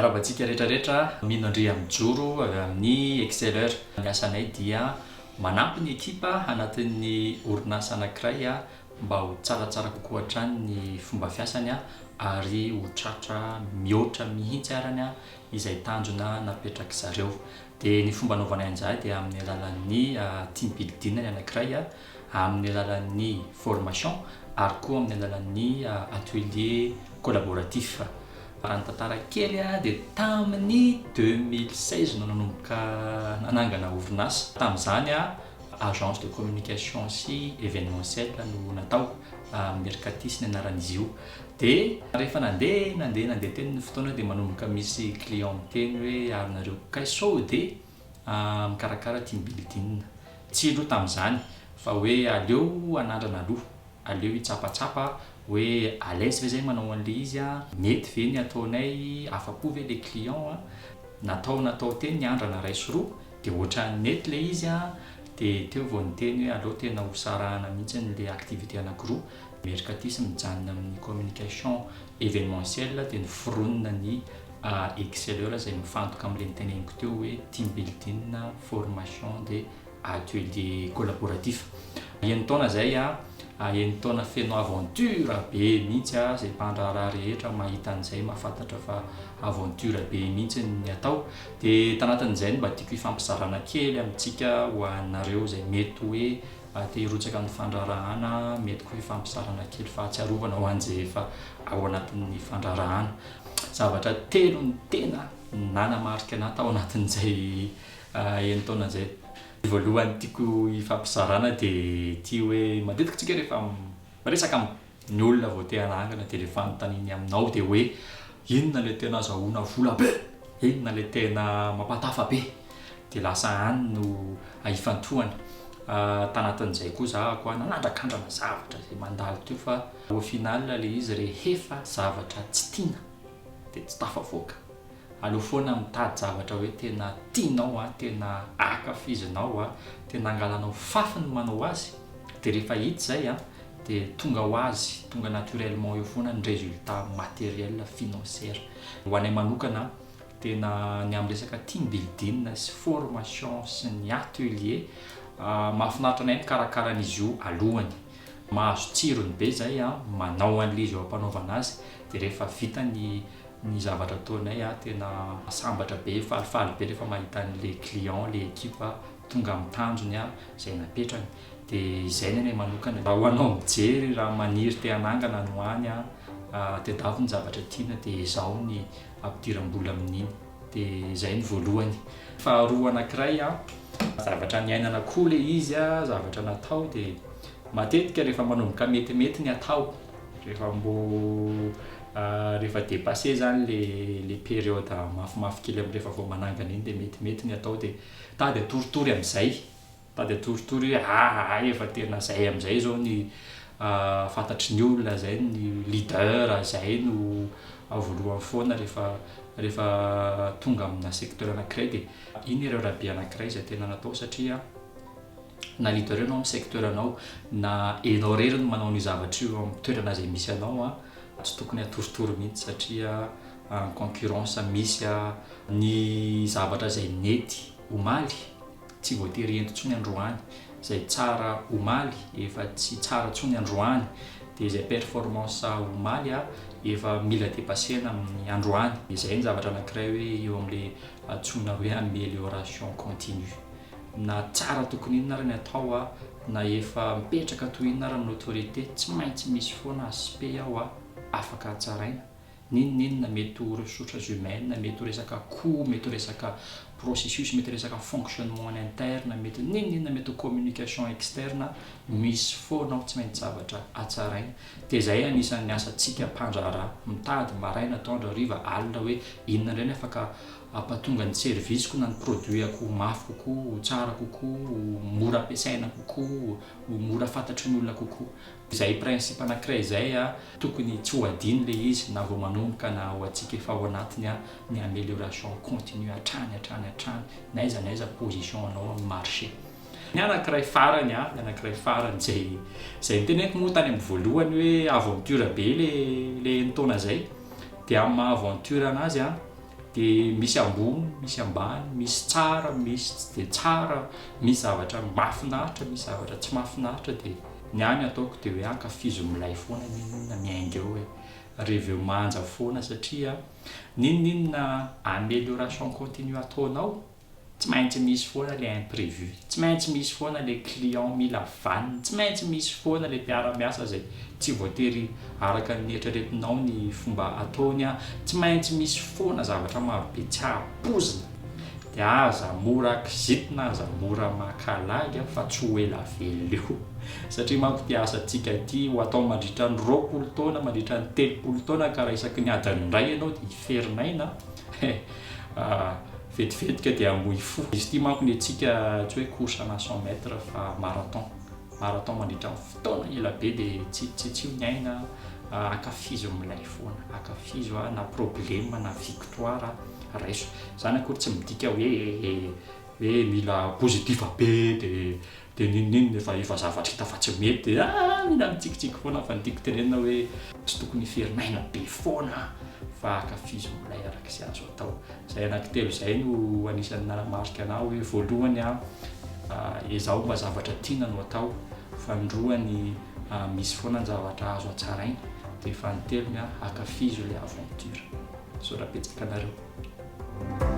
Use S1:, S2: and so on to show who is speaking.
S1: Arabantsika rehetrarehetra mino Andria Mijoro avy amin'ny Exceller. Ny asanay dia manampy ny ekipa anatin'ny orinasa anankiray mba ho tsaratsara kokoa hatrany ny fomba fiasany ary ho tratra mihoatra mihitsy arany izay tanjona napetraka zareo. Dia ny fomba anaovanay an'izay dia amin'ny alalan'ny team building ny anankiray, amin'ny alalan'ny formation ary koa amin'ny alalan'ny atelier collaboratif. Raha ny tantara kely dia tamin'ny 2016 no nanomboka nanangana orinasa. Tamin'izany agence de communication sy événementiel no natao, Mercatis ny anaran'izy io. Dia rehefa nandeha teny ny fotoana dia manomboka misy client teny hoe ary nareo kaiso dia mikarakara team building. Tsy aloha tamin'izany fa hoe aleo anandrana aloha, aleo hitsapatsapa hoe à l'aise ve zay manao an'ilay izy, mety ve ny ataonay, afapo ve les clients, natao teny ny andrana ray sy roa dia ohatra nety ilay izy dia teo vao niteny hoe aleo tena hosarahana mihitsy n'ilay activité anankiroa. Mercatis mijanona amin'ny communication événementielle dia noforonina ny Exceller izay mifantoka amin'ilay niteneniko teo hoe team building, formation dia atelier collaboratif. Eny taona zay eny taona feno aventure be mihitsy izay mpandraharaha rehetra mahita an'izay mahafantatra fa aventure be mihitsy ny atao. Dia tanatin'izay mba tiako hifampizarana kely amintsika ho anareo izay mety hoe te hirotsaka amin'ny fandraharahana, mety koa hifampizarana kely fahatsiarovana ho an'izay efa ao anatin'ny fandraharahana. Zavatra telo ny tena nanamarika anahy tao anatin'izay eny taona izay. Voalohany tiako hifampizarana dia tia hoe matetika tsika rehefa resaka ny olona vao te hanangana dia rehefa anontaniany aminao dia hoe inona ilay tena azahoana vola be, inona ilay tena mampatafa be, dia lasa any no hifantohana. Tanatin'izay koa zaho koa nanandrakandrana zavatra izay mandalo teo fa au final ilay izy rehefa zavatra tsy tiana dia tsy tafavoaka. Aleo foana mitady zavatra hoe tena tianao, tena akafizinao, tena angalanao fafiny manao azy, dia rehefa hita izay dia tonga ho azy, tonga naturellement eo foana ny résultat matériel financier. Ho anay manokana tena ny amin'ny resaka team building sy formation sy ny atelier, mahafinaritra anay mikarakaran'izy io alohany. Mahazo tsirony be izay manao an'ilay izy eo ampanaovana azy, dia rehefa vita ny zavatra ataonay tena sambatra be, falifaly be rehefa mahita an'ilay client, ilay ekipa tonga amin'ny tanjony izay napetrany. Dia izay ny anay manokana. Raha ho anao mijery raha maniry te hanangana no hany tedavy ny zavatra tiana dia izao ny ampidiram-bola amin'iny. Dia izay ny voalohany. Faharoa anankiray, zavatra niainana koa ilay izy, zavatra natao dia matetika rehefa manomboka metimety ny atao, rehefa dépassé zany les période mafimafy kely amin'ny rehefa vao manangana iny dia metimety ny atao dia tady atoritory amin'izay, tady atoritory hoe efa tena zay amin'izay zao ny fantatry ny olona, zay ny leader, zay no voalohany foana rehefa tonga amina secteur anankiray. Dia iny erreur be anankiray izay tena natao satria na leader anao amin'ny secteur anao na enao rery no manao ny zavatra io amin'ny toerana izay misy anao, tsy tokony atoritory mihitsy satria concurrence misy, ny zavatra izay nety omaly tsy voatery ento intsony androany, izay tsara omaly efa tsy tsara intsony androany, dia izay performance omaly efa mila dépassena amin'ny androany. Izay ny zavatra anankiray hoe eo amin'ilay antsoina hoe amélioration continue. Na tsara tokony inona ary ny atao, na efa mipetraka toy inona ary amin'ny autorité, tsy maintsy misy foana aspect afaka hatsaraina. Ninona mety ho ressources humaines, mety ho resaka coût, mety ho resaka processus, mety ho resaka fonctionnement interne, mety ninona mety ho communication externe, misy foana tsy maintsy zavatra hatsaraina. Dia izay anisan'ny asantsika mpandraharaha, mitady maraina, atoandro, hariva, alina hoe inona indray ny afaka ampatonga ny servisiko na ny produit-ako mafy kokoa, tsara kokoa, mora ampiasaina kokoa, mora fantatry ny olona kokoa. Izay principe anankiray izay tokony tsy ho adino ilay izy na vao manomboka na ho antsika efa ao anatiny ny amélioration continue hatrany n'aiza position anao amin'ny marché. Ny anankiray farany izay niteneniko moa tany amin'ny voalohany hoe aventure be le taona izay, dia amin'ny maha aventure anazy dia misy ambony, misy ambany, misy tsara, misy tsy dia tsara, misy zavatra mahafinaritra, misy zavatra tsy mahafinaritra. Dia ny any ataoko dia hoe ankafizo milay foana ninona miainga eo reveo manja foana satria ninona amélioration continue ataonao tsy maintsy misy foana ilay imprévu, tsy maintsy misy foana ilay client mila vanina, tsy maintsy misy foana ilay mpiara-miasa izay tsy voatery araka ny eritreretinao ny fomba ataony tsy maintsy misy foana zavatra marobe tsy hampozina. Dia aza mora kizitina, aza mora makalagy fa tsy ho ela velona eo satria manko ty asantsika ity ho atao mandritra ny 20 taona, mandritra ny 30 taona ka raha isaky ny adiny iray ianao dia hiferinayna vetivetika dia hamoy fo. Izy ity manko ny antsika tsy hoe course na 100 mètres fa marathon mandritra ny fotoana ela be dia tsy ho nyaina. Ankafizo milay foana, ankafizo na problème na victoire raiso. Zany akory tsy midika hoe mila positif be dia ninonino efa zavatra hita fa tsy mety mila mitsikitsiky foana fa ny tiako tenenina hoe tsy tokony hiferinayna be foana fa ankafizo milay arak'izay azo atao. Izay anankitelo izay no anisan'ny nanamarika anahy hoe voalohany izaho mba zavatra tiana no atao, faharoany misy foana ny zavatra azo hatsaraina, dia fahatelony ankafizo ilay aventure. Sao rapetsaka anareo.